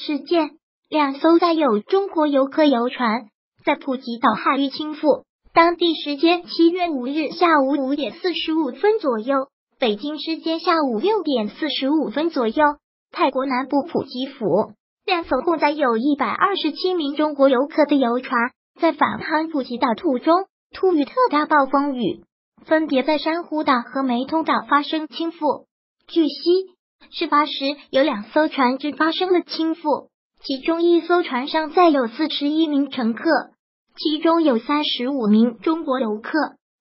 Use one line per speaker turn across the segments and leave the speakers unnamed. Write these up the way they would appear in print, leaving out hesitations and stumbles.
事件，2艘载有中国游客游船在普吉岛海域倾覆。当地时间7月5日下午5点45分左右，北京时间下午6点45分左右，泰国南部普吉府2艘共载有127名中国游客的游船在返航普吉岛途中突遇特大暴风雨，分别在珊瑚岛和湄通岛发生倾覆。据悉，事发时有2艘船只发生了倾覆，其中1艘船上载有41名乘客，其中有35名中国游客。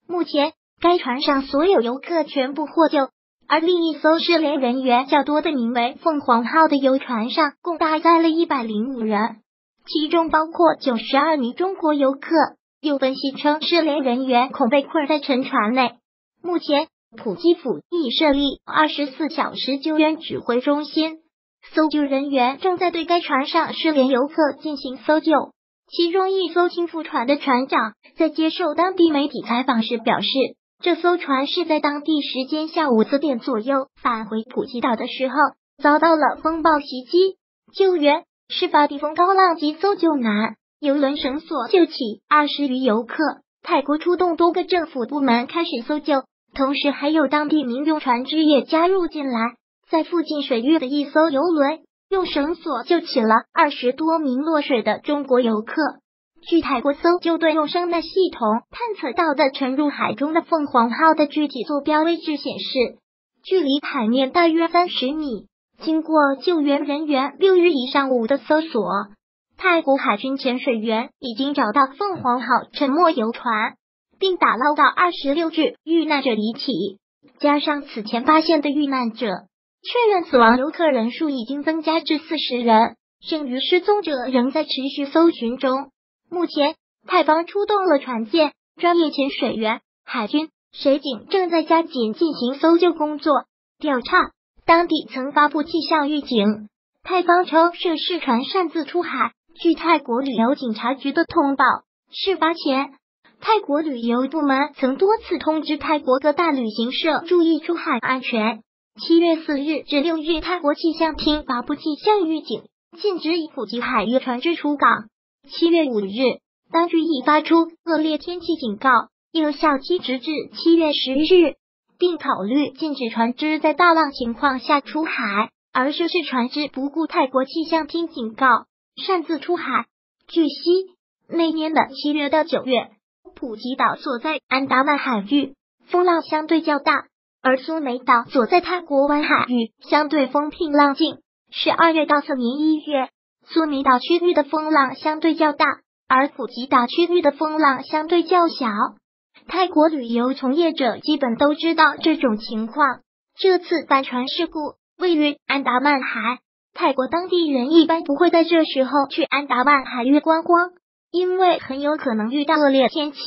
目前，该船上所有游客全部获救，而另一艘失联人员较多的名为凤凰号的游船上共搭载了105人，其中包括92名中国游客。有分析称，失联人员恐被困在沉船内。目前，普吉府已设立24小时救援指挥中心，搜救人员正在对该船上失联游客进行搜救。其中1艘倾覆船的船长在接受当地媒体采访时表示，这艘船是在当地时间下午4点左右返回普吉岛的时候，遭到了风暴袭击。救援事发地风高浪急搜救难，邮轮绳索救起20余游客。泰国出动多个政府部门开始搜救，同时还有当地民用船只也加入进来。在附近水域的1艘邮轮用绳索救起了20多名落水的中国游客。据泰国搜救队用声呐系统探测到的沉入海中的凤凰号的具体坐标位置显示，距离海面大约30米。经过救援人员6日以上午的搜索，泰国海军潜水员已经找到凤凰号沉没游船，并打捞到26具遇难者遗体，加上此前发现的遇难者，确认死亡游客人数已经增加至40人，剩余失踪者仍在持续搜寻中。目前，泰方出动了船舰、专业潜水员、海军、水警正在加紧进行搜救工作。调查，当地曾发布气象预警，泰方称涉事船擅自出海。据泰国旅游警察局的通报，事发前，泰国旅游部门曾多次通知泰国各大旅行社注意出海安全。7月4日至6日，泰国气象厅发布气象预警，禁止以普吉海域船只出港。7月5日，当局已发出恶劣天气警告，有效期直至7月10日，并考虑禁止船只在大浪情况下出海，而涉事船只不顾泰国气象厅警告，擅自出海。据悉，那年的7月到9月，普吉岛所在安达曼海域风浪相对较大，而苏梅岛所在泰国湾海域相对风平浪静。12月到次年1月，苏梅岛区域的风浪相对较大，而普吉岛区域的风浪相对较小。泰国旅游从业者基本都知道这种情况。这次翻船事故位于安达曼海，泰国当地人一般不会在这时候去安达曼海域观光，因为很有可能遇到恶劣天气。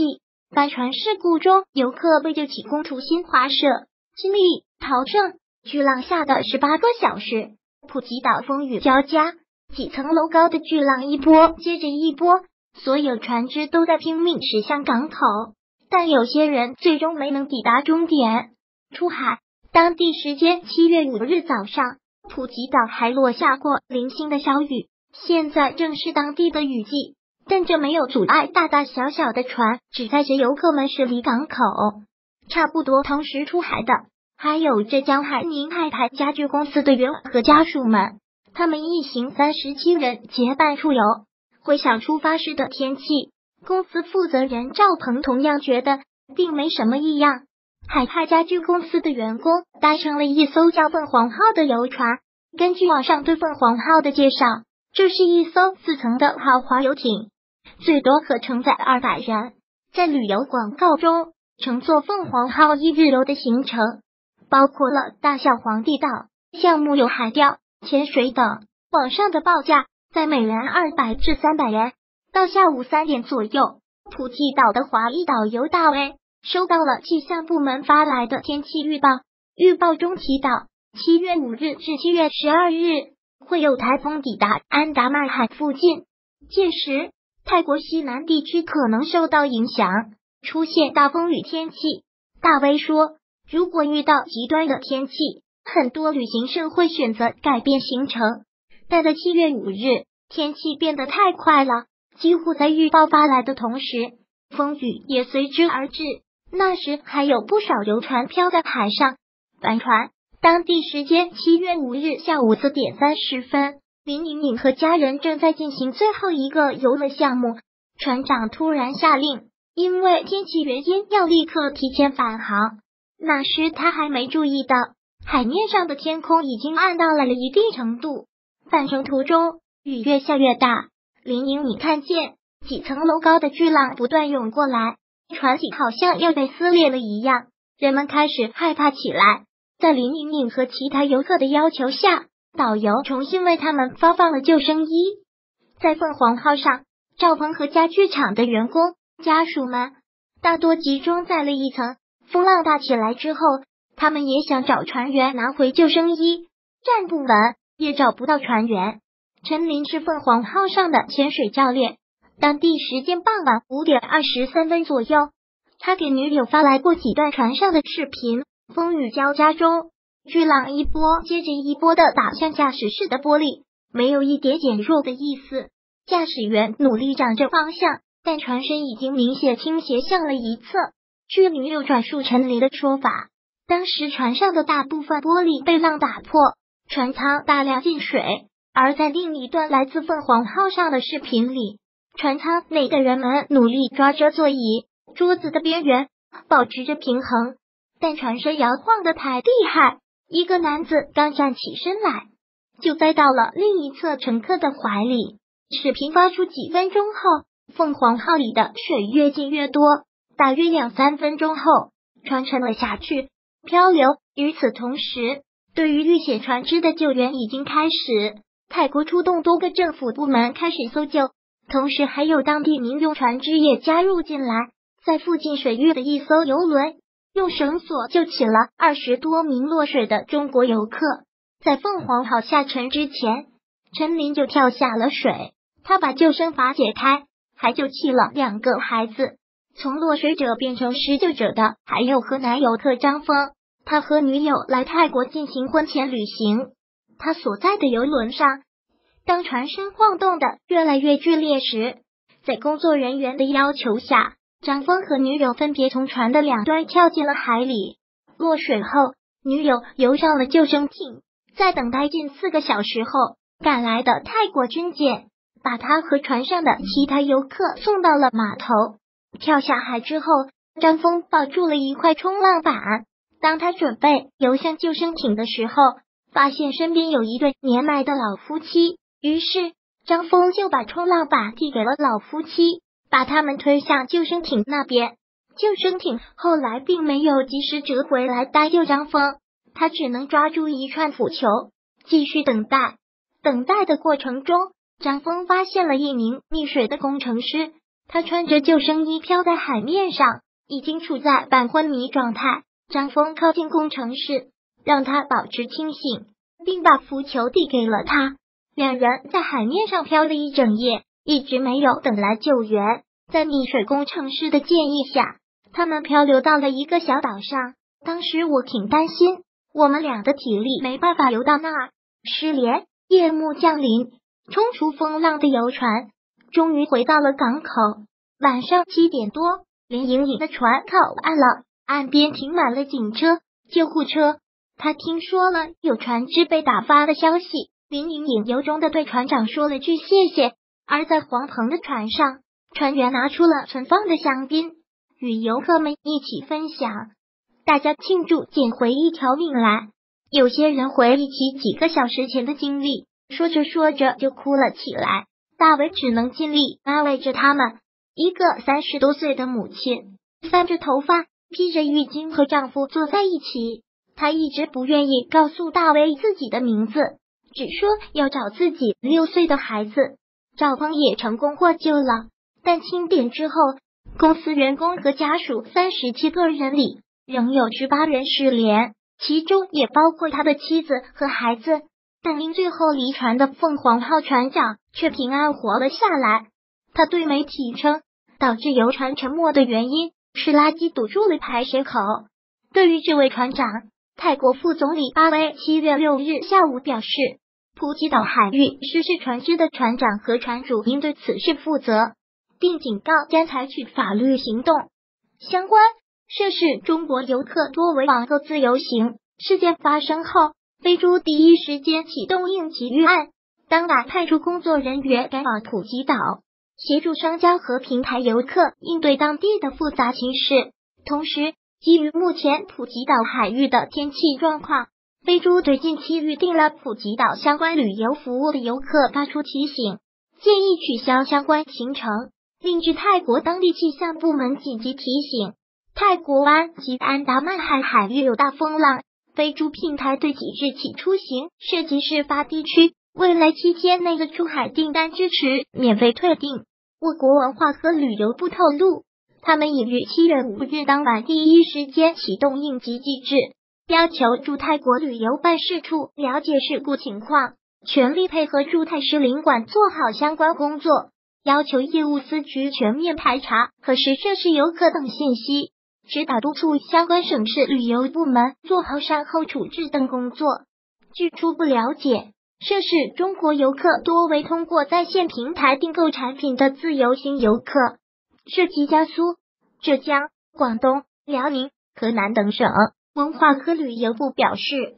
翻船事故中，游客被救起功图新华社经历逃生巨浪下的18个小时，普吉岛风雨交加，几层楼高的巨浪一波接着一波，所有船只都在拼命驶向港口，但有些人最终没能抵达终点出海。当地时间7月5日早上，普吉岛还落下过零星的小雨，现在正是当地的雨季，但这没有阻碍大大小小的船只载着游客们驶离港口。差不多同时出海的还有浙江海宁海泰家具公司的员和家属们，他们一行37人结伴出游。回想出发时的天气，公司负责人赵鹏同样觉得并没什么异样。海泰家具公司的员工搭乘了一艘叫凤凰号的游船，根据网上对凤凰号的介绍，这是一艘4层的豪华游艇，最多可承载200人。在旅游广告中，乘坐凤凰号1日游的行程包括了大小皇帝岛，项目有海钓、潜水等。网上的报价在每人200至300元。到下午3点左右，普吉岛的华裔导游大卫收到了气象部门发来的天气预报，预报中提到7月5日至7月12日会有台风抵达安达曼海附近，届时泰国西南地区可能受到影响，出现大风雨天气。大卫说，如果遇到极端的天气，很多旅行社会选择改变行程。但在7月5日，天气变得太快了，几乎在预报发来的同时，风雨也随之而至。那时还有不少游船漂在海上翻船。当地时间7月5日下午4点30分，林颖颖和家人正在进行最后一个游乐项目，船长突然下令，因为天气原因要立刻提前返航。那时他还没注意到，海面上的天空已经暗到了一定程度。返程途中，雨越下越大，林颖颖看见几层楼高的巨浪不断涌过来，船体好像要被撕裂了一样，人们开始害怕起来。在林颖颖和其他游客的要求下，导游重新为他们发放了救生衣。在凤凰号上，赵鹏和家具厂的员工家属们大多集中在了一层。风浪大起来之后，他们也想找船员拿回救生衣，站不稳，也找不到船员。陈林是凤凰号上的潜水教练，当地时间傍晚5点23分左右，他给女友发来过几段船上的视频。风雨交加中，巨浪一波接着一波的打向驾驶室的玻璃，没有一点减弱的意思。驾驶员努力掌着方向，但船身已经明显倾斜向了一侧。据女友转述陈林的说法，当时船上的大部分玻璃被浪打破，船舱大量进水。而在另一段来自凤凰号上的视频里，船舱内的人们努力抓着座椅、桌子的边缘，保持着平衡，但船身摇晃得太厉害，一个男子刚站起身来，就栽到了另一侧乘客的怀里。视频发出几分钟后，凤凰号里的水越进越多，大约2-3分钟后，船沉了下去，漂流。与此同时，对于遇险船只的救援已经开始，泰国出动多个政府部门开始搜救，同时还有当地民用船只也加入进来。在附近水域的一艘游轮用绳索救起了20多名落水的中国游客。在凤凰号下沉之前，陈林就跳下了水，他把救生筏解开，还救起了2个孩子。从落水者变成施救者的还有河南游客张峰，他和女友来泰国进行婚前旅行。他所在的游轮上，当船身晃动的越来越剧烈时，在工作人员的要求下，张峰和女友分别从船的2端跳进了海里。落水后，女友游上了救生艇，在等待近4个小时后，赶来的泰国军舰把他和船上的其他游客送到了码头。跳下海之后，张峰抱住了一块冲浪板，当他准备游向救生艇的时候，发现身边有一对年迈的老夫妻，于是张峰就把冲浪板递给了老夫妻，把他们推向救生艇那边。救生艇后来并没有及时折回来搭救张峰，他只能抓住一串浮球，继续等待。等待的过程中，张峰发现了一名溺水的工程师，他穿着救生衣飘在海面上，已经处在半昏迷状态。张峰靠近工程师，让他保持清醒，并把浮球递给了他。2人在海面上漂了一整夜，一直没有等来救援。在溺水工程师的建议下，他们漂流到了一个小岛上。当时我挺担心，我们俩的体力没办法游到那儿。失联。夜幕降临，冲出风浪的游船终于回到了港口。晚上7点多，林颖颖的船靠岸了，岸边停满了警车、救护车。他听说了有船只被打发的消息，林颖颖由衷的对船长说了句谢谢。而在黄鹏的船上，船员拿出了存放的香槟，与游客们一起分享，大家庆祝捡回一条命来。有些人回忆起几个小时前的经历，说着说着就哭了起来。大伟只能尽力安慰着他们。一个30多岁的母亲，散着头发，披着浴巾和丈夫坐在一起。她一直不愿意告诉大伟自己的名字，只说要找自己6岁的孩子。赵鹏也成功获救了，但清点之后，公司员工和家属37个人里，仍有18人失联，其中也包括他的妻子和孩子。但因最后离船的凤凰号船长却平安活了下来。他对媒体称，导致游船沉没的原因是垃圾堵住了排水口。对于这位船长，泰国副总理阿威7月6日下午表示，普吉岛海域失事船只的船长和船主应对此事负责，并警告将采取法律行动。相关涉事中国游客多为网购自由行，事件发生后，飞猪第一时间启动应急预案，当晚派出工作人员赶往普吉岛，协助商家和平台游客应对当地的复杂情势。同时，基于目前普吉岛海域的天气状况，飞猪对近期预订了普吉岛相关旅游服务的游客发出提醒，建议取消相关行程。另据泰国当地气象部门紧急提醒，泰国湾及安达曼海域有大风浪，飞猪平台对即日起出行涉及事发地区未来7天内的出海订单支持免费退订。我国文化和旅游部透露，他们已于7月5日当晚第一时间启动应急机制，要求驻泰国旅游办事处了解事故情况，全力配合驻泰使领馆做好相关工作，要求业务司局全面排查核实涉事游客等信息，指导督促相关省市旅游部门做好善后处置等工作。据初步了解，涉事中国游客多为通过在线平台订购产品的自由行游客，涉及江苏、浙江、广东、辽宁、河南等省。文化和旅游部表示，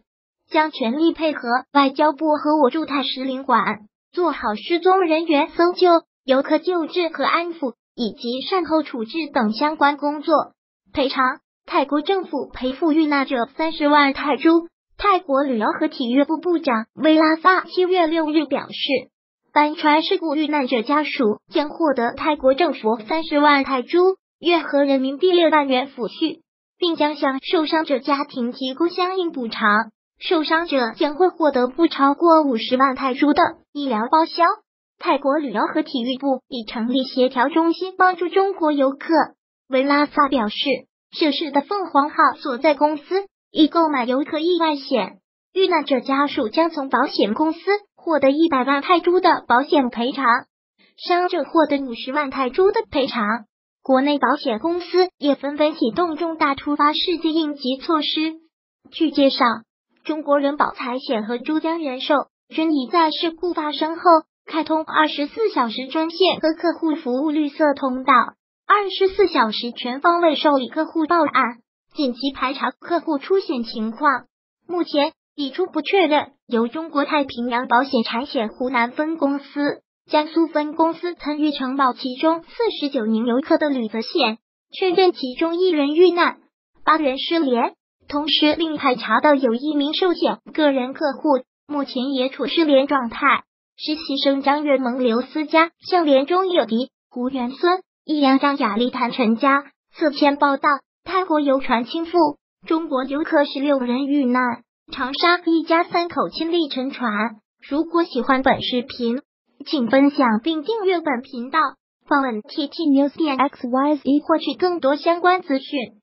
将全力配合外交部和我驻泰使领馆，做好失踪人员搜救、游客救治和安抚以及善后处置等相关工作。赔偿，泰国政府赔付遇难者30万泰铢。泰国旅游和体育部部长维拉萨7月6日表示，帆船事故遇难者家属将获得泰国政府30万泰铢，约合人民币6万元抚恤，并将向受伤者家庭提供相应补偿。受伤者将会获得不超过50万泰铢的医疗报销。泰国旅游和体育部已成立协调中心帮助中国游客。维拉萨表示，涉事的凤凰号所在公司已购买游客意外险，遇难者家属将从保险公司获得100万泰铢的保险赔偿，伤者获得50万泰铢的赔偿。国内保险公司也纷纷启动重大突发事件应急措施。据介绍，中国人保财险和珠江人寿均已在事故发生后开通24小时专线和客户服务绿色通道，24小时全方位受理客户报案，紧急排查客户出险情况。目前已初步确认，由中国太平洋保险产险湖南分公司、江苏分公司参与承保其中49名游客的旅责险，确认其中1人遇难，8人失联。同时另排查的有1名寿险个人客户，目前也处失联状态。实习生张月萌、刘思佳向联中有敌、胡元孙、易阳张雅丽谭陈佳。此前报道，泰国游船倾覆，中国游客16人遇难，长沙一家3口亲历沉船。如果喜欢本视频，请分享并订阅本频道，访问 TT News 点 XYZ 获取更多相关资讯。